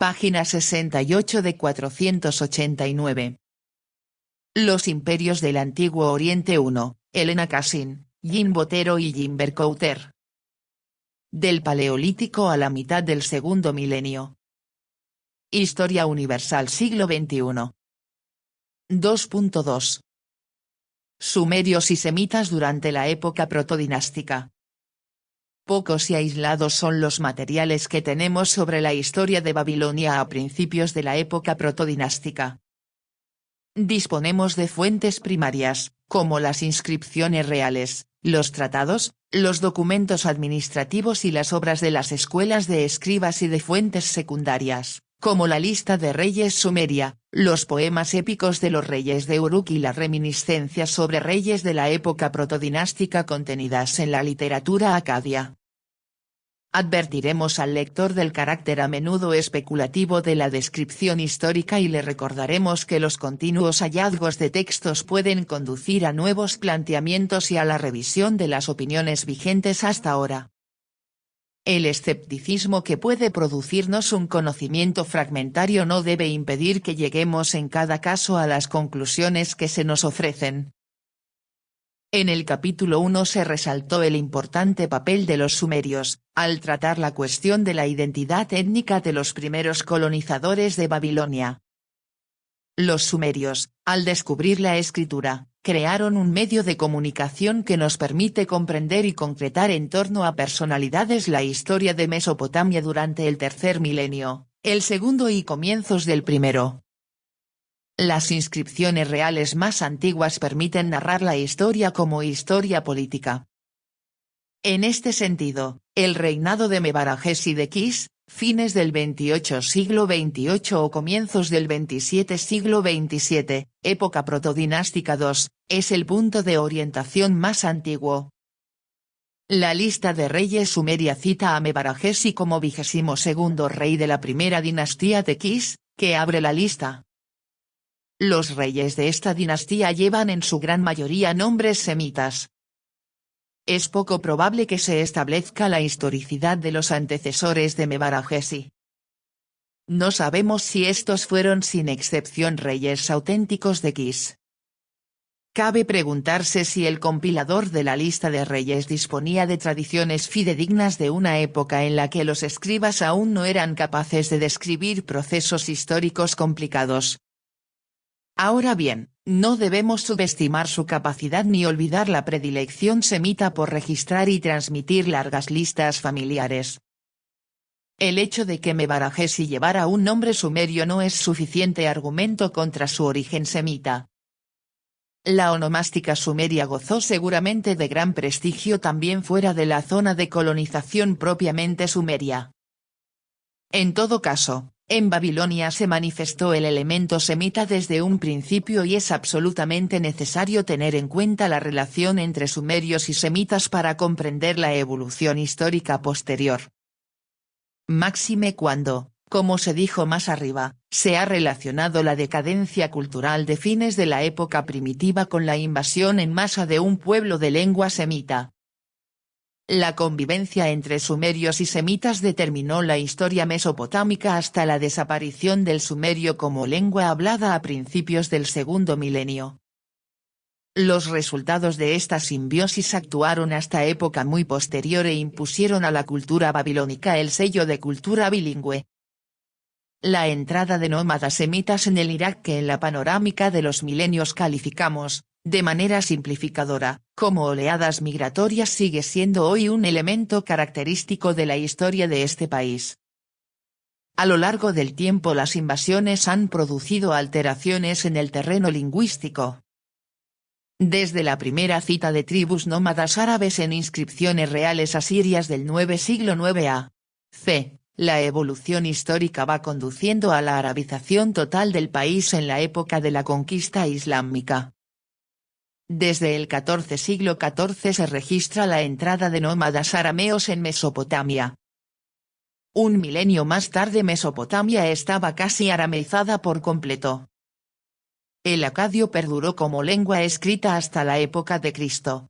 Página 68 de 489. Los imperios del Antiguo Oriente 1, Elena Cassin, Jim Botero y Jim Berkouter. Del Paleolítico a la mitad del segundo milenio. Historia Universal siglo XXI. 2.2. Sumerios y semitas durante la época protodinástica. Pocos y aislados son los materiales que tenemos sobre la historia de Babilonia a principios de la época protodinástica. Disponemos de fuentes primarias, como las inscripciones reales, los tratados, los documentos administrativos y las obras de las escuelas de escribas y de fuentes secundarias, como la lista de reyes sumeria, los poemas épicos de los reyes de Uruk y las reminiscencias sobre reyes de la época protodinástica contenidas en la literatura acadia. Advertiremos al lector del carácter a menudo especulativo de la descripción histórica y le recordaremos que los continuos hallazgos de textos pueden conducir a nuevos planteamientos y a la revisión de las opiniones vigentes hasta ahora. El escepticismo que puede producirnos un conocimiento fragmentario no debe impedir que lleguemos en cada caso a las conclusiones que se nos ofrecen. En el capítulo 1 se resaltó el importante papel de los sumerios, al tratar la cuestión de la identidad étnica de los primeros colonizadores de Babilonia. Los sumerios, al descubrir la escritura, crearon un medio de comunicación que nos permite comprender y concretar en torno a personalidades la historia de Mesopotamia durante el tercer milenio, el segundo y comienzos del primero. Las inscripciones reales más antiguas permiten narrar la historia como historia política. En este sentido, el reinado de Mebarajés y de Kis, fines del 28 siglo XXVIII o comienzos del 27 siglo XXVII, época protodinástica II, es el punto de orientación más antiguo. La lista de reyes sumeria cita a Mebarajesi como 22º rey de la primera dinastía de Kis, que abre la lista. Los reyes de esta dinastía llevan en su gran mayoría nombres semitas. Es poco probable que se establezca la historicidad de los antecesores de Mebarajesi. No sabemos si estos fueron sin excepción reyes auténticos de Kis. Cabe preguntarse si el compilador de la lista de reyes disponía de tradiciones fidedignas de una época en la que los escribas aún no eran capaces de describir procesos históricos complicados. Ahora bien, no debemos subestimar su capacidad ni olvidar la predilección semita por registrar y transmitir largas listas familiares. El hecho de que Mebarajesi llevara un nombre sumerio no es suficiente argumento contra su origen semita. La onomástica sumeria gozó seguramente de gran prestigio también fuera de la zona de colonización propiamente sumeria. En todo caso, en Babilonia se manifestó el elemento semita desde un principio y es absolutamente necesario tener en cuenta la relación entre sumerios y semitas para comprender la evolución histórica posterior. Máxime cuando, como se dijo más arriba, se ha relacionado la decadencia cultural de fines de la época primitiva con la invasión en masa de un pueblo de lengua semita. La convivencia entre sumerios y semitas determinó la historia mesopotámica hasta la desaparición del sumerio como lengua hablada a principios del segundo milenio. Los resultados de esta simbiosis actuaron hasta época muy posterior e impusieron a la cultura babilónica el sello de cultura bilingüe. La entrada de nómadas semitas en el Irak que en la panorámica de los milenios calificamos, de manera simplificadora, como oleadas migratorias sigue siendo hoy un elemento característico de la historia de este país. A lo largo del tiempo las invasiones han producido alteraciones en el terreno lingüístico. Desde la primera cita de tribus nómadas árabes en inscripciones reales asirias del 9 siglo 9 a.C., la evolución histórica va conduciendo a la arabización total del país en la época de la conquista islámica. Desde el XIV siglo XIV se registra la entrada de nómadas arameos en Mesopotamia. Un milenio más tarde Mesopotamia estaba casi arameizada por completo. El acadio perduró como lengua escrita hasta la época de Cristo.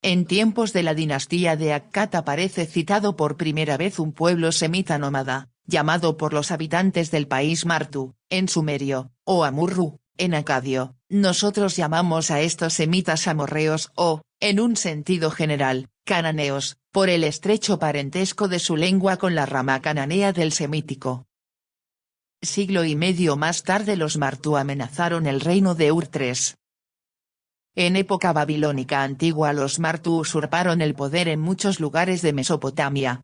En tiempos de la dinastía de Akkad aparece citado por primera vez un pueblo semita nómada, llamado por los habitantes del país Martu, en sumerio, o Amurru, en acadio. Nosotros llamamos a estos semitas amorreos o, en un sentido general, cananeos, por el estrecho parentesco de su lengua con la rama cananea del semítico. Siglo y medio más tarde los Martu amenazaron el reino de Ur III. En época babilónica antigua los Martu usurparon el poder en muchos lugares de Mesopotamia.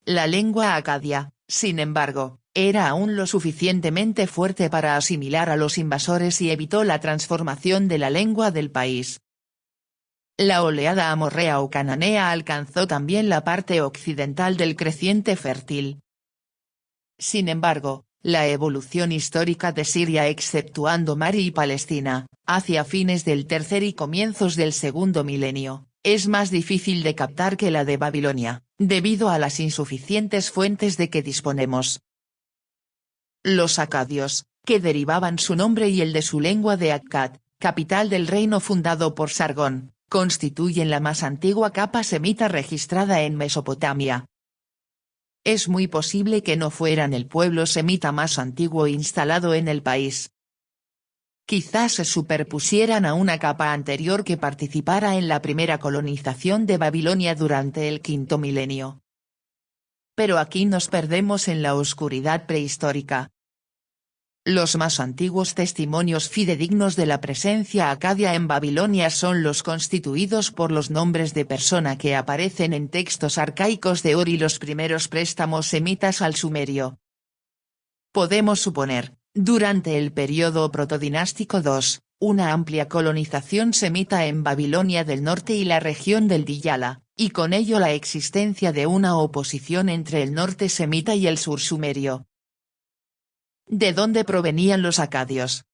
La lengua acadia, sin embargo, era aún lo suficientemente fuerte para asimilar a los invasores y evitó la transformación de la lengua del país. La oleada amorrea o cananea alcanzó también la parte occidental del creciente fértil. Sin embargo, la evolución histórica de Siria exceptuando Mari y Palestina, hacia fines del tercer y comienzos del segundo milenio, es más difícil de captar que la de Babilonia, debido a las insuficientes fuentes de que disponemos. Los acadios, que derivaban su nombre y el de su lengua de Akkad, capital del reino fundado por Sargón, constituyen la más antigua capa semita registrada en Mesopotamia. Es muy posible que no fueran el pueblo semita más antiguo instalado en el país. Quizás se superpusieran a una capa anterior que participara en la primera colonización de Babilonia durante el quinto milenio. Pero aquí nos perdemos en la oscuridad prehistórica. Los más antiguos testimonios fidedignos de la presencia acadia en Babilonia son los constituidos por los nombres de persona que aparecen en textos arcaicos de Ur y los primeros préstamos semitas al sumerio. Podemos suponer, durante el período protodinástico II, una amplia colonización semita en Babilonia del norte y la región del Diyala, y con ello la existencia de una oposición entre el norte semita y el sur sumerio. ¿De dónde provenían los acadios?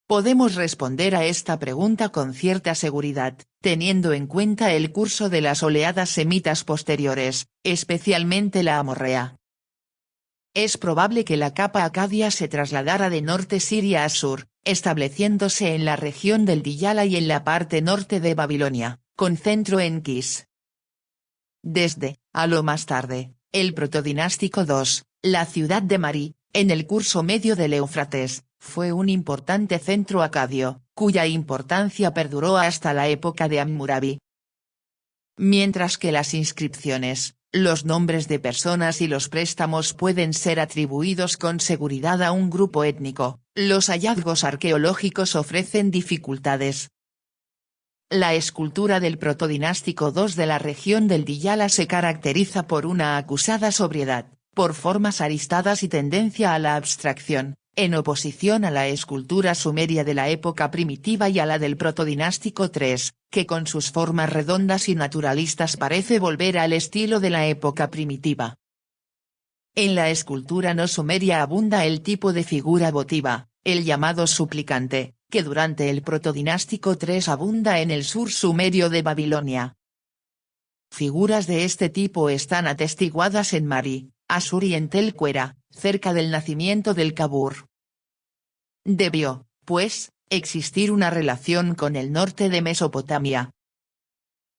Podemos responder a esta pregunta con cierta seguridad, teniendo en cuenta el curso de las oleadas semitas posteriores, especialmente la amorrea. Es probable que la capa acadia se trasladara de norte Siria a sur, estableciéndose en la región del Diyala y en la parte norte de Babilonia, con centro en Kis. Desde, a lo más tarde, el protodinástico II, la ciudad de Mari, en el curso medio del Éufrates, fue un importante centro acadio, cuya importancia perduró hasta la época de Hammurabi. Mientras que las inscripciones, los nombres de personas y los préstamos pueden ser atribuidos con seguridad a un grupo étnico, los hallazgos arqueológicos ofrecen dificultades. La escultura del protodinástico II de la región del Diyala se caracteriza por una acusada sobriedad, por formas aristadas y tendencia a la abstracción, en oposición a la escultura sumeria de la época primitiva y a la del protodinástico III, que con sus formas redondas y naturalistas parece volver al estilo de la época primitiva. En la escultura no sumeria abunda el tipo de figura votiva, el llamado suplicante, que durante el protodinástico III abunda en el sur sumerio de Babilonia. Figuras de este tipo están atestiguadas en Mari, Asur y en Tel Quera, cerca del nacimiento del Kabur. Debió, pues, existir una relación con el norte de Mesopotamia.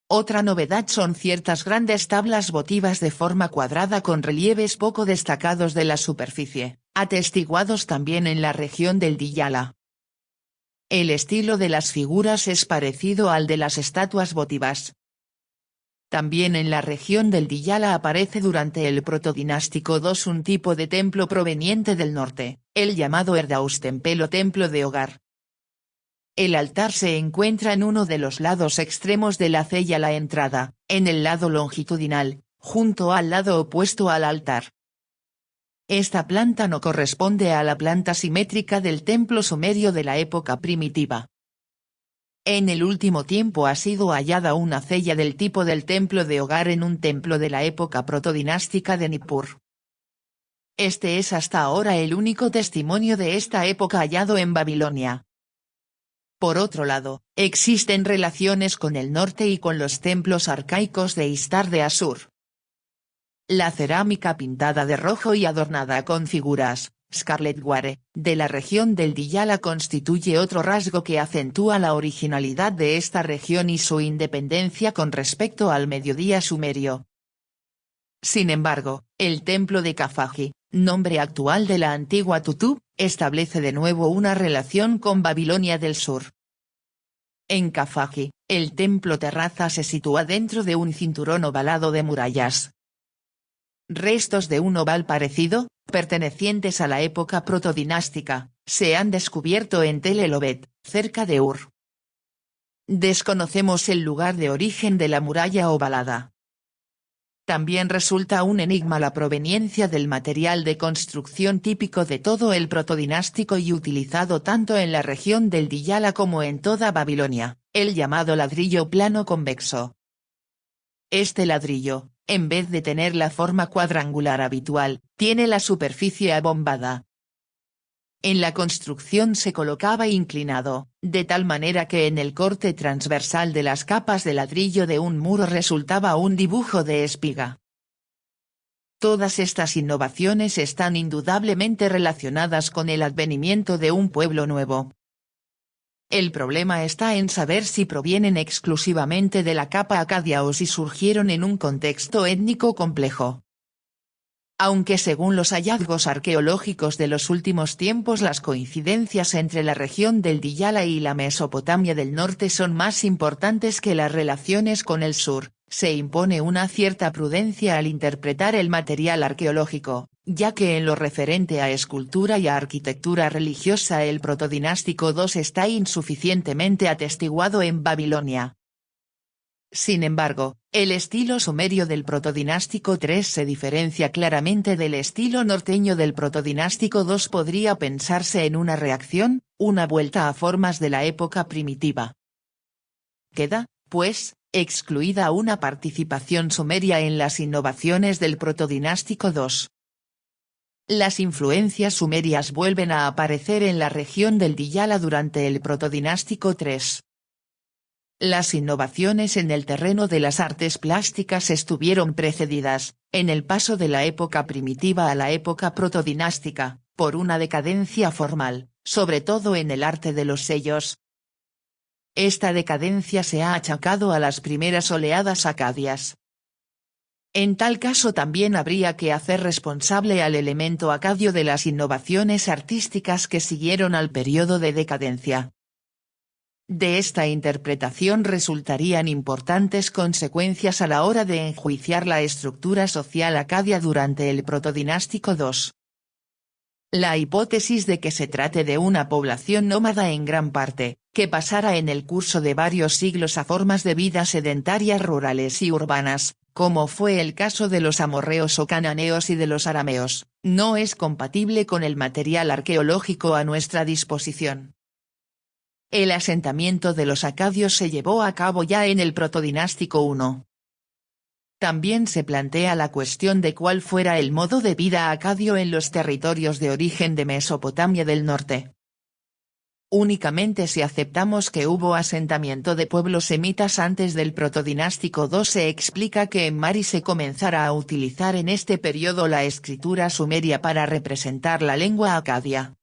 Otra novedad son ciertas grandes tablas votivas de forma cuadrada con relieves poco destacados de la superficie, atestiguados también en la región del Diyala. El estilo de las figuras es parecido al de las estatuas votivas. También en la región del Diyala aparece durante el protodinástico II un tipo de templo proveniente del norte, el llamado Erdaus templo templo de hogar. El altar se encuentra en uno de los lados extremos de la cella la entrada, en el lado longitudinal, junto al lado opuesto al altar. Esta planta no corresponde a la planta simétrica del templo sumerio de la época primitiva. En el último tiempo ha sido hallada una cella del tipo del templo de hogar en un templo de la época protodinástica de Nippur. Este es hasta ahora el único testimonio de esta época hallado en Babilonia. Por otro lado, existen relaciones con el norte y con los templos arcaicos de Istar de Asur. La cerámica pintada de rojo y adornada con figuras, Scarlet Ware, de la región del Diyala constituye otro rasgo que acentúa la originalidad de esta región y su independencia con respecto al mediodía sumerio. Sin embargo, el templo de Kafagi, nombre actual de la antigua Tutú, establece de nuevo una relación con Babilonia del Sur. En Kafagi, el templo terraza se sitúa dentro de un cinturón ovalado de murallas. Restos de un oval parecido, pertenecientes a la época protodinástica, se han descubierto en Tel el-Obed, cerca de Ur. Desconocemos el lugar de origen de la muralla ovalada. También resulta un enigma la proveniencia del material de construcción típico de todo el protodinástico y utilizado tanto en la región del Diyala como en toda Babilonia, el llamado ladrillo plano convexo. Este ladrillo, en vez de tener la forma cuadrangular habitual, tiene la superficie abombada. En la construcción se colocaba inclinado, de tal manera que en el corte transversal de las capas de ladrillo de un muro resultaba un dibujo de espiga. Todas estas innovaciones están indudablemente relacionadas con el advenimiento de un pueblo nuevo. El problema está en saber si provienen exclusivamente de la capa acadia o si surgieron en un contexto étnico complejo. Aunque según los hallazgos arqueológicos de los últimos tiempos las coincidencias entre la región del Diyala y la Mesopotamia del norte son más importantes que las relaciones con el sur, se impone una cierta prudencia al interpretar el material arqueológico, ya que en lo referente a escultura y a arquitectura religiosa el protodinástico II está insuficientemente atestiguado en Babilonia. Sin embargo, el estilo sumerio del protodinástico III se diferencia claramente del estilo norteño del protodinástico II. Podría pensarse en una reacción, una vuelta a formas de la época primitiva. Queda, pues, excluida una participación sumeria en las innovaciones del protodinástico II. Las influencias sumerias vuelven a aparecer en la región del Diyala durante el protodinástico III. Las innovaciones en el terreno de las artes plásticas estuvieron precedidas, en el paso de la época primitiva a la época protodinástica, por una decadencia formal, sobre todo en el arte de los sellos. Esta decadencia se ha achacado a las primeras oleadas acadias. En tal caso también habría que hacer responsable al elemento acadio de las innovaciones artísticas que siguieron al periodo de decadencia. De esta interpretación resultarían importantes consecuencias a la hora de enjuiciar la estructura social acadia durante el protodinástico II. La hipótesis de que se trate de una población nómada en gran parte, que pasara en el curso de varios siglos a formas de vida sedentarias rurales y urbanas, como fue el caso de los amorreos o cananeos y de los arameos, no es compatible con el material arqueológico a nuestra disposición. El asentamiento de los acadios se llevó a cabo ya en el protodinástico I. También se plantea la cuestión de cuál fuera el modo de vida acadio en los territorios de origen de Mesopotamia del norte. Únicamente si aceptamos que hubo asentamiento de pueblos semitas antes del protodinástico II se explica que en Mari se comenzara a utilizar en este periodo la escritura sumeria para representar la lengua acadia.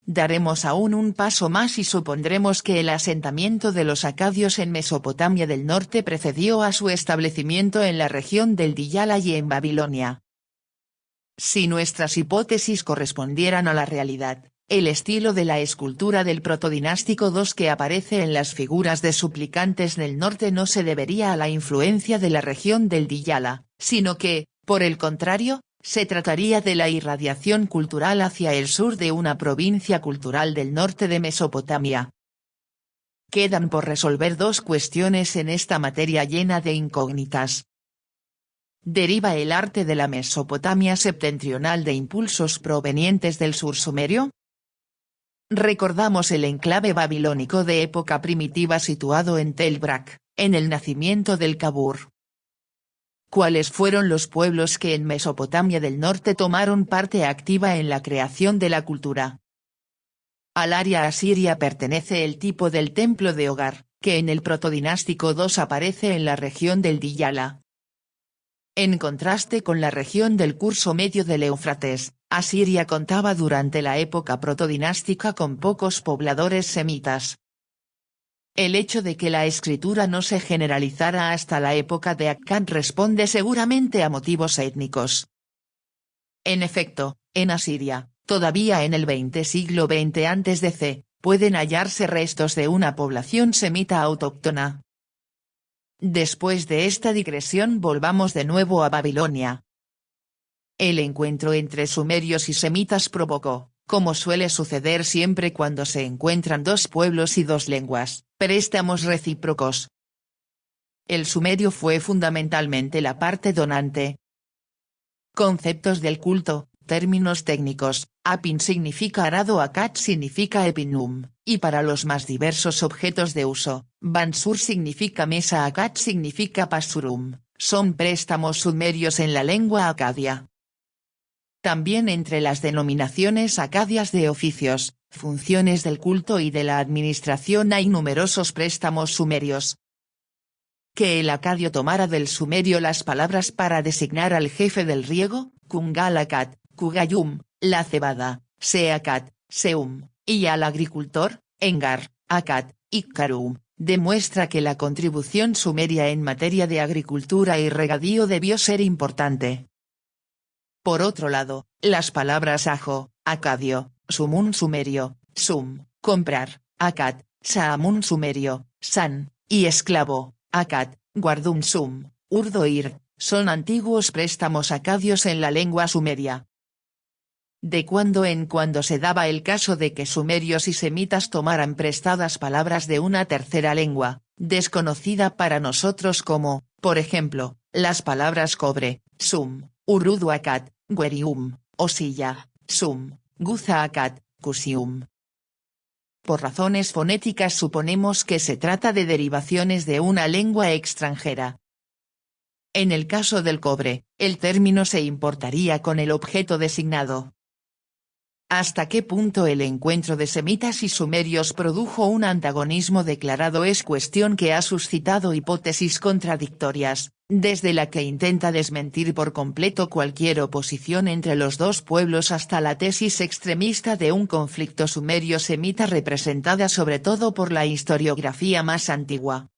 Daremos aún un paso más y supondremos que el asentamiento de los acadios en Mesopotamia del norte precedió a su establecimiento en la región del Diyala y en Babilonia. Si nuestras hipótesis correspondieran a la realidad, el estilo de la escultura del protodinástico II que aparece en las figuras de suplicantes del norte no se debería a la influencia de la región del Diyala, sino que, por el contrario, se trataría de la irradiación cultural hacia el sur de una provincia cultural del norte de Mesopotamia. Quedan por resolver dos cuestiones en esta materia llena de incógnitas. ¿Deriva el arte de la Mesopotamia septentrional de impulsos provenientes del sur sumerio? Recordamos el enclave babilónico de época primitiva situado en Tel Brak, en el nacimiento del Kabur. ¿Cuáles fueron los pueblos que en Mesopotamia del norte tomaron parte activa en la creación de la cultura? Al área asiria pertenece el tipo del templo de hogar, que en el protodinástico II aparece en la región del Diyala. En contraste con la región del curso medio del Éufrates, Asiria contaba durante la época protodinástica con pocos pobladores semitas. El hecho de que la escritura no se generalizara hasta la época de Akkad responde seguramente a motivos étnicos. En efecto, en Asiria, todavía en el siglo XX a.C., pueden hallarse restos de una población semita autóctona. Después de esta digresión volvamos de nuevo a Babilonia. El encuentro entre sumerios y semitas provocó, como suele suceder siempre cuando se encuentran dos pueblos y dos lenguas, préstamos recíprocos. El sumerio fue fundamentalmente la parte donante. Conceptos del culto, términos técnicos: Apin significa arado, Akkad significa epinum, y para los más diversos objetos de uso, Bansur significa mesa, Akkad significa pasurum, son préstamos sumerios en la lengua acadia. También entre las denominaciones acadias de oficios, funciones del culto y de la administración hay numerosos préstamos sumerios. Que el acadio tomara del sumerio las palabras para designar al jefe del riego, Kungal Akkad, Kugayum, la cebada, Seakat, Seum, y al agricultor, Engar, Akkad, Ikkarum, demuestra que la contribución sumeria en materia de agricultura y regadío debió ser importante. Por otro lado, las palabras ajo, acadio, sumun sumerio, sum, comprar, Akkad, saamun sumerio, san, y esclavo, Akkad, guardum sum, urdoir, son antiguos préstamos acadios en la lengua sumeria. De cuando en cuando se daba el caso de que sumerios y semitas tomaran prestadas palabras de una tercera lengua, desconocida para nosotros como, por ejemplo, las palabras cobre, sum, urudu Akkad, guerium, osilla, sum, guza Akkad, cusium. Por razones fonéticas suponemos que se trata de derivaciones de una lengua extranjera. En el caso del cobre, el término se importaría con el objeto designado. ¿Hasta qué punto el encuentro de semitas y sumerios produjo un antagonismo declarado es cuestión que ha suscitado hipótesis contradictorias, desde la que intenta desmentir por completo cualquier oposición entre los dos pueblos hasta la tesis extremista de un conflicto sumerio-semita representada sobre todo por la historiografía más antigua?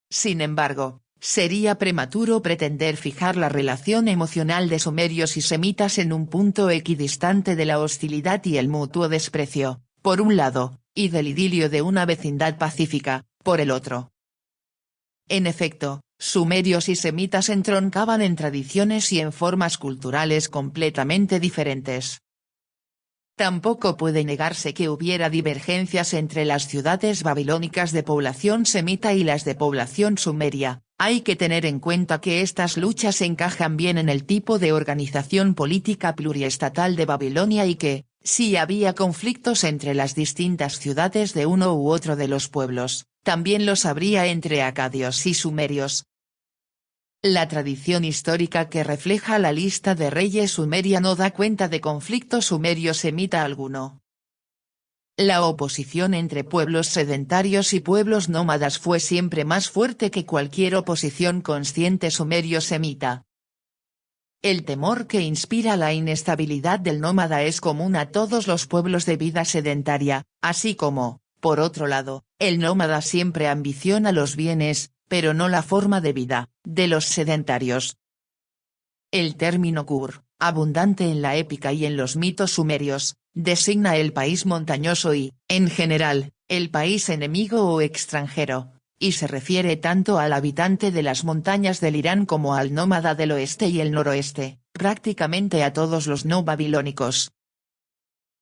Sin embargo, sería prematuro pretender fijar la relación emocional de sumerios y semitas en un punto equidistante de la hostilidad y el mutuo desprecio, por un lado, y del idilio de una vecindad pacífica, por el otro. En efecto, sumerios y semitas entroncaban en tradiciones y en formas culturales completamente diferentes. Tampoco puede negarse que hubiera divergencias entre las ciudades babilónicas de población semita y las de población sumeria. Hay que tener en cuenta que estas luchas encajan bien en el tipo de organización política pluriestatal de Babilonia y que, si había conflictos entre las distintas ciudades de uno u otro de los pueblos, también los habría entre acadios y sumerios. La tradición histórica que refleja la lista de reyes sumeria no da cuenta de conflicto sumerio-semita alguno. La oposición entre pueblos sedentarios y pueblos nómadas fue siempre más fuerte que cualquier oposición consciente sumerio-semita. El temor que inspira la inestabilidad del nómada es común a todos los pueblos de vida sedentaria, así como, por otro lado, el nómada siempre ambiciona los bienes, pero no la forma de vida, de los sedentarios. El término Kur, abundante en la épica y en los mitos sumerios, designa el país montañoso y, en general, el país enemigo o extranjero, y se refiere tanto al habitante de las montañas del Irán como al nómada del oeste y el noroeste, prácticamente a todos los no babilónicos.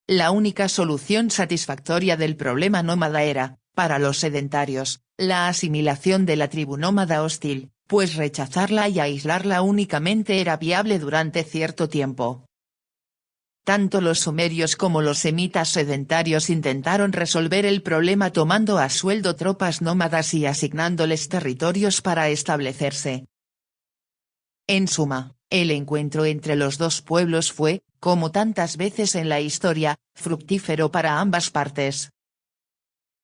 La única solución satisfactoria del problema nómada era, para los sedentarios, la asimilación de la tribu nómada hostil, pues rechazarla y aislarla únicamente era viable durante cierto tiempo. Tanto los sumerios como los semitas sedentarios intentaron resolver el problema tomando a sueldo tropas nómadas y asignándoles territorios para establecerse. En suma, el encuentro entre los dos pueblos fue, como tantas veces en la historia, fructífero para ambas partes.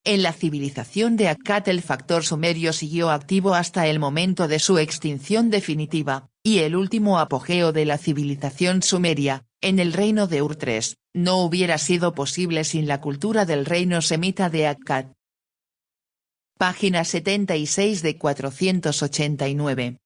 En la civilización de Akkad el factor sumerio siguió activo hasta el momento de su extinción definitiva, y el último apogeo de la civilización sumeria, en el reino de Ur III, no hubiera sido posible sin la cultura del reino semita de Akkad. Página 76 de 489.